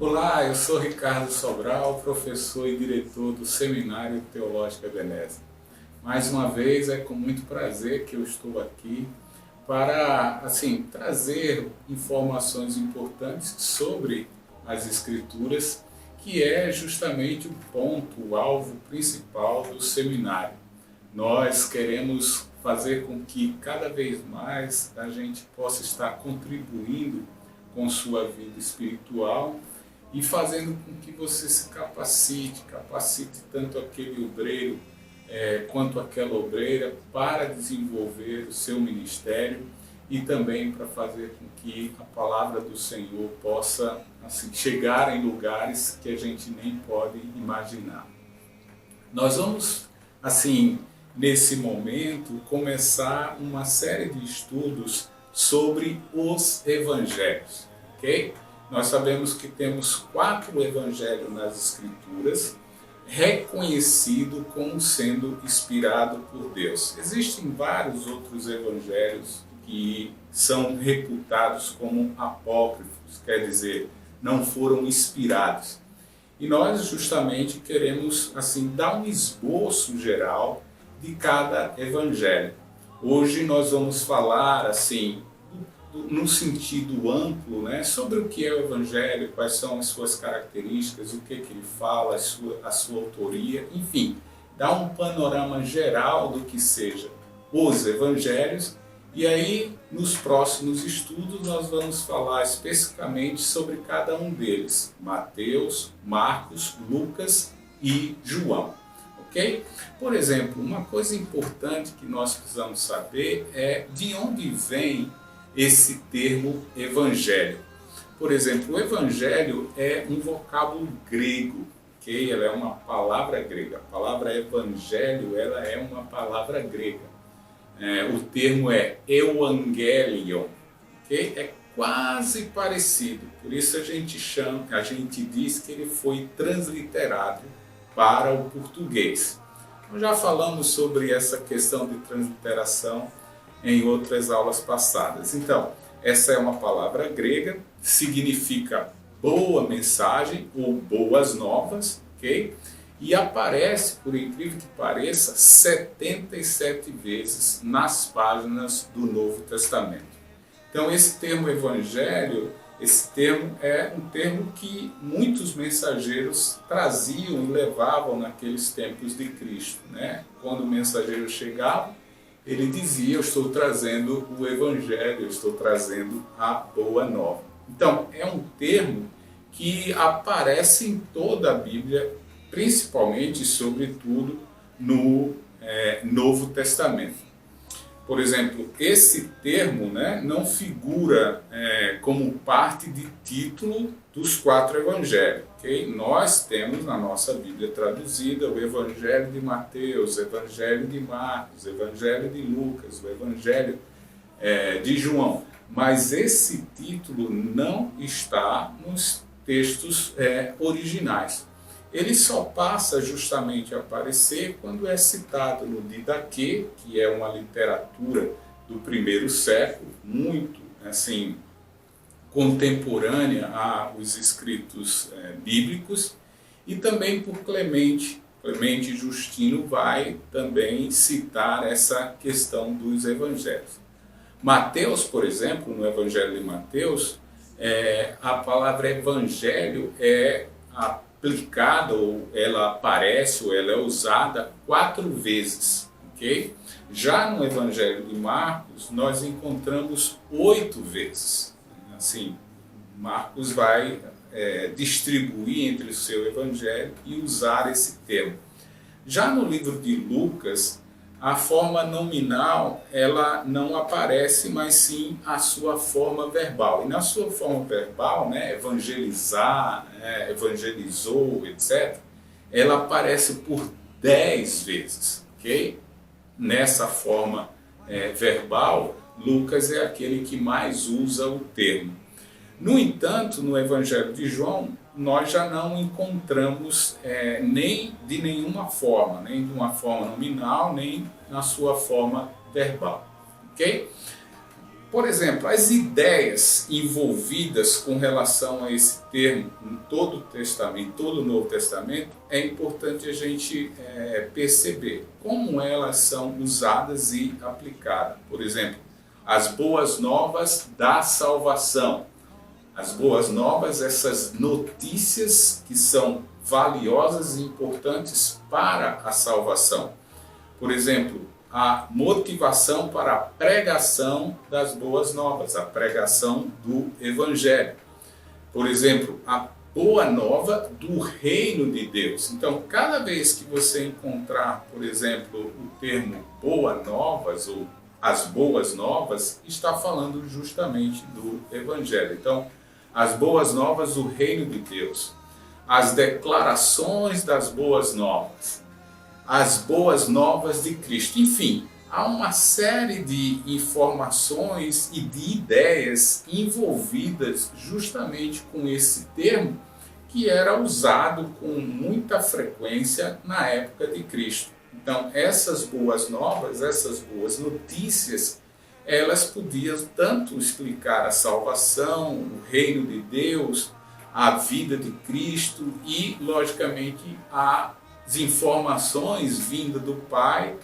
Olá, eu sou Ricardo Sobral, professor e diretor do Seminário Teológico Ebenezer. Mais uma vez, é com muito prazer que eu estou aqui para, trazer informações importantes sobre as Escrituras, que é justamente o ponto, o alvo principal do seminário. Nós queremos fazer com que cada vez mais a gente possa estar contribuindo com sua vida espiritual e fazendo com que você se capacite tanto aquele obreiro quanto aquela obreira para desenvolver o seu ministério e também para fazer com que a palavra do Senhor possa chegar em lugares que a gente nem pode imaginar. Nós vamos, nesse momento, começar uma série de estudos sobre os evangelhos, ok? Nós sabemos que temos 4 evangelhos nas Escrituras, reconhecido como sendo inspirado por Deus. Existem vários outros evangelhos que são reputados como apócrifos, quer dizer, não foram inspirados. E nós justamente queremos dar um esboço geral de cada evangelho. Hoje nós vamos falar num sentido amplo, sobre o que é o Evangelho, quais são as suas características, o que ele fala, a sua autoria, enfim, dar um panorama geral do que seja os Evangelhos, e aí nos próximos estudos nós vamos falar especificamente sobre cada um deles, Mateus, Marcos, Lucas e João. Okay? Por exemplo, uma coisa importante que nós precisamos saber é de onde vem esse termo evangelho. Por exemplo, o evangelho é um vocábulo grego, ok? Ela é uma palavra grega. A palavra evangelho, ela é uma palavra grega. O termo é euangelion, ok? É quase parecido. Por isso a gente diz que ele foi transliterado para o português. Nós já falamos sobre essa questão de transliteração em outras aulas passadas. Então, essa é uma palavra grega, significa boa mensagem ou boas novas, ok? E aparece, por incrível que pareça, 77 vezes nas páginas do Novo Testamento. Então, esse termo evangelho, esse termo é um termo que muitos mensageiros traziam e levavam naqueles tempos de Cristo, Quando o mensageiro chegava, ele dizia: eu estou trazendo o Evangelho, eu estou trazendo a Boa Nova. Então, é um termo que aparece em toda a Bíblia, principalmente, sobretudo, no Novo Testamento. Por exemplo, esse termo não figura como parte de título dos 4 evangelhos. Okay? Nós temos na nossa Bíblia traduzida o Evangelho de Mateus, o Evangelho de Marcos, o Evangelho de Lucas, o Evangelho de João. Mas esse título não está nos textos originais. Ele só passa justamente a aparecer quando é citado no Didaquê, que é uma literatura do 1º século, muito contemporânea aos escritos bíblicos, e também por Clemente. Clemente Justino vai também citar essa questão dos evangelhos. Mateus, por exemplo, no Evangelho de Mateus, a palavra evangelho é aplicada, ou ela aparece, ou ela é usada 4 vezes. Okay? Já no Evangelho de Marcos, nós encontramos 8 vezes. Marcos vai distribuir entre o seu evangelho e usar esse termo. Já no livro de Lucas, a forma nominal ela não aparece, mas sim a sua forma verbal. E na sua forma verbal, evangelizar, evangelizou, etc., ela aparece por 10 vezes. Okay? Nessa forma verbal, Lucas é aquele que mais usa o termo. No entanto, no Evangelho de João, nós já não encontramos nem de nenhuma forma, nem de uma forma nominal, nem na sua forma verbal. Ok? por exemplo, as ideias envolvidas com relação a esse termo em todo o Testamento, todo o Novo Testamento, é importante a gente perceber como elas são usadas e aplicadas. Por exemplo, as boas novas da salvação. As boas novas, essas notícias que são valiosas e importantes para a salvação. Por exemplo, a motivação para a pregação das boas novas, a pregação do Evangelho. Por exemplo, a boa nova do reino de Deus. Então, cada vez que você encontrar, por exemplo, o termo boas novas ou as boas novas, está falando justamente do Evangelho. Então, as boas novas do reino de Deus, as declarações das boas novas, as boas novas de Cristo. Enfim, há uma série de informações e de ideias envolvidas justamente com esse termo que era usado com muita frequência na época de Cristo. Então, essas boas novas, essas boas notícias, elas podiam tanto explicar a salvação, o reino de Deus, a vida de Cristo e, logicamente, as informações vindas do Pai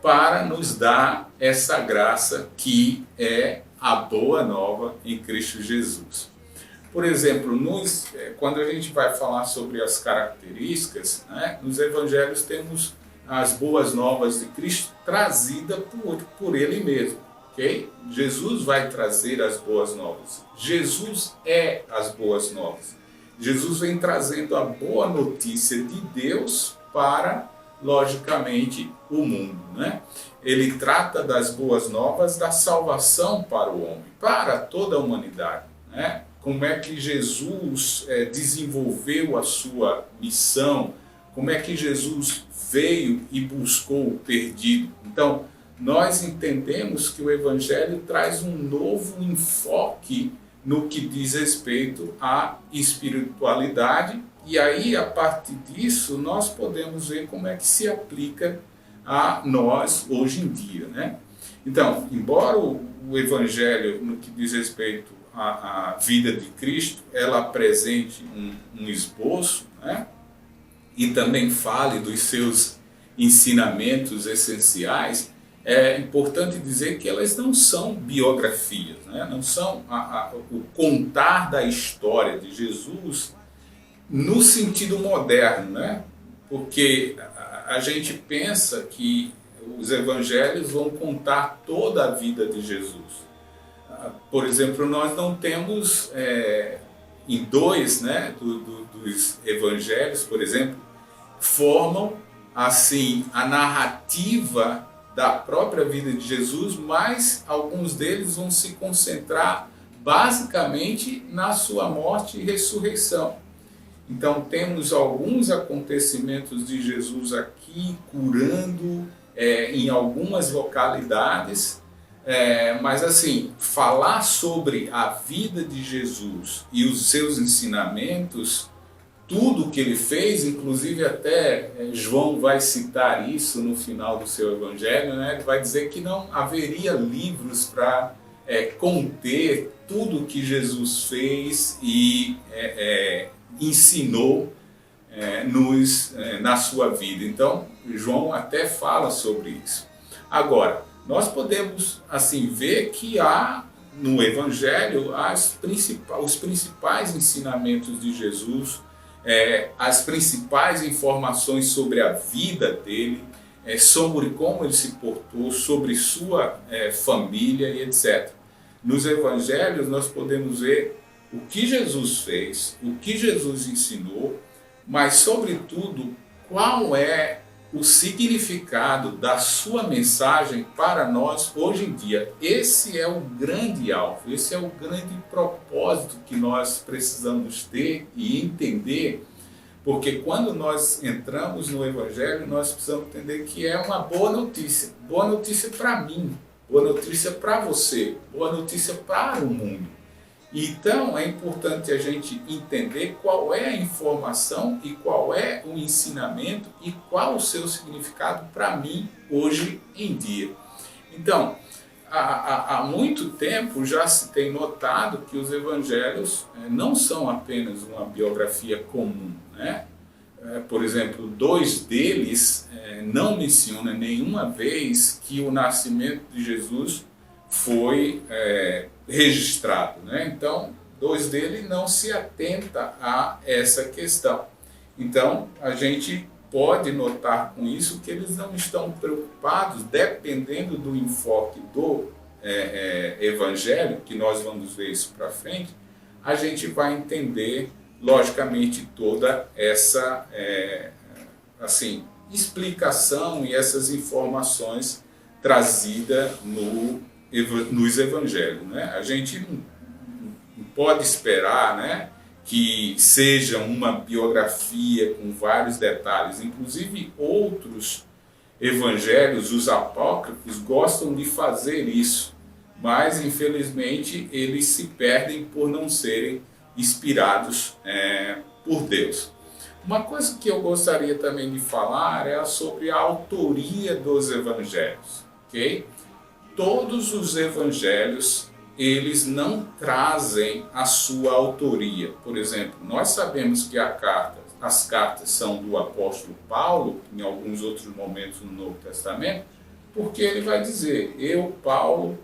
para nos dar essa graça que é a boa nova em Cristo Jesus. Por exemplo, quando a gente vai falar sobre as características, né, nos evangelhos temos as boas novas de Cristo trazida por Ele mesmo. Okay? Jesus vai trazer as boas novas. Jesus é as boas novas. Jesus vem trazendo a boa notícia de Deus para, logicamente, o mundo. Né? Ele trata das boas novas da salvação para o homem, para toda a humanidade. Né? Como é que Jesus desenvolveu a sua missão, como é que Jesus veio e buscou o perdido. Então, nós entendemos que o Evangelho traz um novo enfoque no que diz respeito à espiritualidade, e aí, a partir disso, nós podemos ver como é que se aplica a nós hoje em dia. Né? Então, embora o Evangelho, no que diz respeito à vida de Cristo, ela apresente um esboço, né? E também fale dos seus ensinamentos essenciais, é importante dizer que elas não são biografias, né? Não são o contar da história de Jesus no sentido moderno, né? Porque a gente pensa que os evangelhos vão contar toda a vida de Jesus. Por exemplo, nós não temos em dois, né, dos evangelhos, por exemplo, formam assim a narrativa da própria vida de Jesus, mas alguns deles vão se concentrar basicamente na sua morte e ressurreição. Então temos alguns acontecimentos de Jesus aqui curando em algumas localidades, mas assim, falar sobre a vida de Jesus e os seus ensinamentos, tudo que ele fez, inclusive até João vai citar isso no final do seu evangelho, né? Ele vai dizer que não haveria livros para conter tudo que Jesus fez e ensinou na sua vida. Então, João até fala sobre isso. Agora, nós podemos assim ver que há no Evangelho os principais ensinamentos de Jesus, as principais informações sobre a vida dele, sobre como ele se portou, sobre sua família e etc. Nos Evangelhos nós podemos ver o que Jesus fez, o que Jesus ensinou, mas sobretudo qual é o significado da sua mensagem para nós hoje em dia. Esse é o grande alvo, esse é o grande propósito que nós precisamos ter e entender, porque quando nós entramos no Evangelho, nós precisamos entender que é uma boa notícia para mim, boa notícia para você, boa notícia para o mundo. Então é importante a gente entender qual é a informação e qual é o ensinamento e qual o seu significado para mim hoje em dia. Então, há muito tempo já se tem notado que os evangelhos não são apenas uma biografia comum, né? Por exemplo, 2 deles não mencionam nenhuma vez que o nascimento de Jesus foi registrado, né? Então, 2 deles não se atenta a essa questão. Então, a gente pode notar com isso que eles não estão preocupados, dependendo do enfoque do evangelho, que nós vamos ver isso para frente, a gente vai entender, logicamente, toda essa explicação e essas informações trazidas nos evangelhos, né? A gente não pode esperar, né, que seja uma biografia com vários detalhes. Inclusive, outros evangelhos, os apócrifos, gostam de fazer isso, mas infelizmente eles se perdem por não serem inspirados por Deus. Uma coisa que eu gostaria também de falar é sobre a autoria dos evangelhos, ok? Todos os evangelhos, eles não trazem a sua autoria. Por exemplo, nós sabemos que as cartas são do apóstolo Paulo, em alguns outros momentos no Novo Testamento, porque ele vai dizer: eu, Paulo,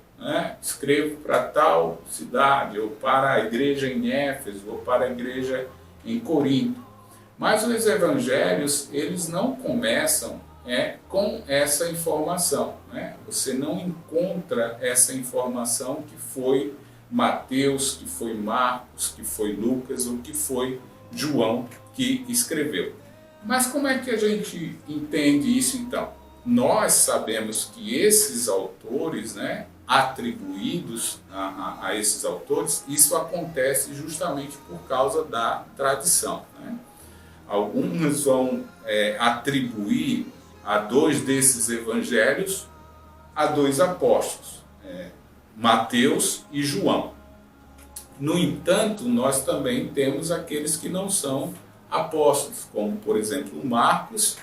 escrevo para tal cidade, ou para a igreja em Éfeso, ou para a igreja em Corinto. Mas os evangelhos, eles não começam com essa informação, né? Você não encontra essa informação que foi Mateus, que foi Marcos, que foi Lucas ou que foi João que escreveu. Mas como é que a gente entende isso então? Nós sabemos que esses autores, né, atribuídos a esses autores, isso acontece justamente por causa da tradição, né? Alguns vão atribuir a 2 desses evangelhos a 2 apóstolos, Mateus e João. No entanto, nós também temos aqueles que não são apóstolos, como, por exemplo, Marcos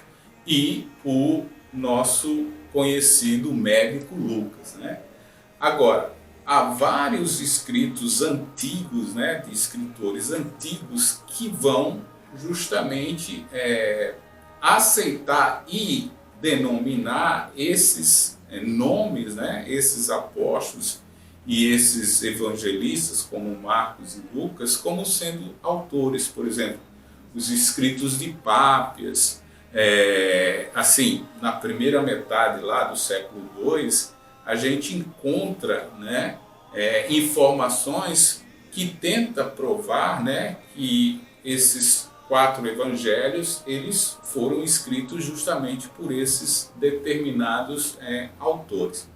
e o nosso conhecido médico Lucas, né? Agora, há vários escritos antigos, né, de escritores antigos, que vão justamente aceitar e denominar esses nomes, né, esses apóstolos e esses evangelistas, como Marcos e Lucas, como sendo autores. Por exemplo, os escritos de Pápias, na primeira metade lá do século II, a gente encontra, né, informações que tentam provar, né, que esses 4 evangelhos, eles foram escritos justamente por esses determinados autores.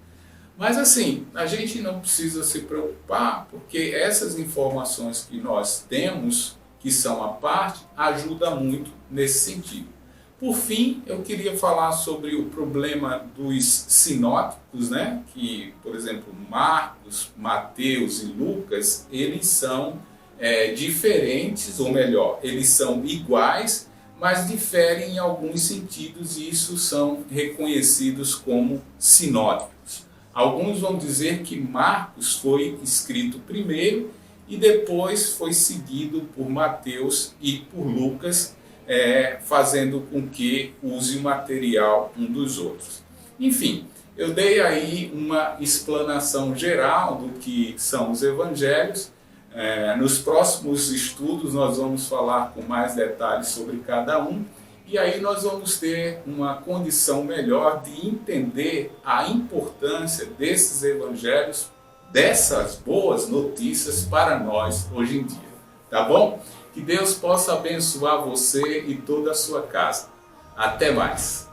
Mas assim, a gente não precisa se preocupar, porque essas informações que nós temos, que são à parte, ajudam muito nesse sentido. Por fim, eu queria falar sobre o problema dos sinóticos, né? Que, por exemplo, Marcos, Mateus e Lucas, eles são diferentes, ou melhor, eles são iguais, mas diferem em alguns sentidos, e isso são reconhecidos como sinóticos. Alguns vão dizer que Marcos foi escrito primeiro e depois foi seguido por Mateus e por Lucas, fazendo com que use o material um dos outros. Enfim, eu dei aí uma explanação geral do que são os evangelhos. Nos próximos estudos nós vamos falar com mais detalhes sobre cada um, e aí nós vamos ter uma condição melhor de entender a importância desses evangelhos, dessas boas notícias para nós hoje em dia. Tá bom? Que Deus possa abençoar você e toda a sua casa. Até mais!